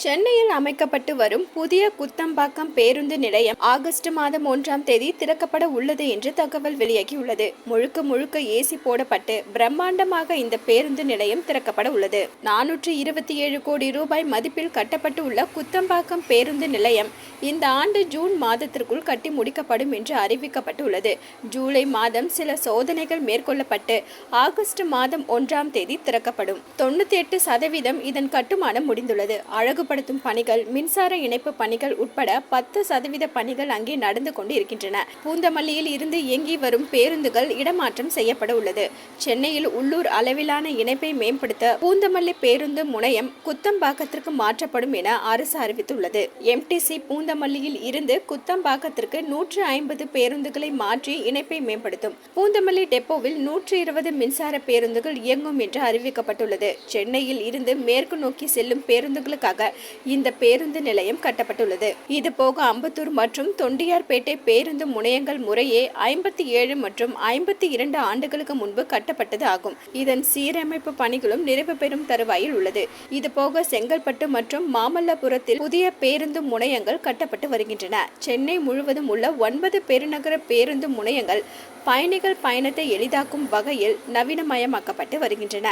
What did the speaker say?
சென்னையில் அமைக்கப்பட்டு வரும் புதிய குத்தம்பாக்கம் பேருந்து நிலையம் ஆகஸ்ட் மாதம் 1ஆம் தேதி திறக்கப்பட உள்ளது என்று தகவல் வெளியாகியுள்ளது. முழுக்க முழுக்க ஏசி போடப்பட்டு பிரம்மாண்டமாக இந்த பேருந்து நிலையம் திறக்கப்பட உள்ளது. 427 கோடி ரூபாய் மதிப்பில் கட்டப்பட்டு உள்ள குத்தம்பாக்கம் பேருந்து நிலையம் இந்த ஆண்டு ஜூன் மாதத்திற்குள் கட்டி முடிக்கப்படும் என்று அறிவிக்கப்பட்டுள்ளது. ஜூலை மாதம் சில சோதனைகள் மேற்கொள்ளப்பட்டு ஆகஸ்ட் மாதம் 1ஆம் தேதி திறக்கப்படும். 98% இதன் கட்டுமானம் முடிந்துள்ளது. அழகுபடுத்தும் பணிகள், மின்சார இணைப்பு பணிகள் உட்பட 10% பணிகள் அங்கே நடந்து கொண்டு இருக்கின்றன. பூந்தமல்லியில் இருந்து இயங்கி வரும் பேருந்துகள் இடமாற்றம் செய்யப்பட உள்ளது. சென்னையில் உள்ளூர் அளவிலான இணைப்பை மேம்படுத்த பூந்தமல்லி பேருந்து முனையம் குத்தம்பாக்கத்திற்கு மாற்றப்படும் என அரசு அறிவித்துள்ளது. எம்டிசி பூந்தமல்லியில் இருந்து குத்தம்பாக்கத்திற்கு 150 பேருந்துகளை மாற்றி இணைப்பை மேம்படுத்தும். பூந்தமல்லி டெப்போவில் 120 மின்சார பேருந்துகள் இயங்கும் என்று அறிவிக்கப்பட்டுள்ளது. சென்னையில் இருந்து மேற்கு நோக்கி செல்லும் பேருந்துகளுக்காக இந்த பேருந்து நிலையம் கட்டப்பட்டுள்ளது. இதுபோக அம்பத்தூர் மற்றும் தொண்டியார்பேட்டை பேருந்து முனையங்கள் முறையே 57 மற்றும் 52 ஆண்டுகளுக்கு முன்பு கட்டப்பட்டது ஆகும். இதன் சீரமைப்பு பணிகளும் நிறைவு பெறும் தருவாயில் உள்ளது. இதுபோக செங்கல்பட்டு மற்றும் மாமல்லபுரத்தில் புதிய பேருந்து முனையங்கள் கட்டப்பட்டு வருகின்றன. சென்னை முழுவதும் உள்ள 9 பெருநகர பேருந்து முனையங்கள் பயணிகள் பயணத்தை எளிதாக்கும் வகையில் நவீனமயமாக்கப்பட்டு வருகின்றன.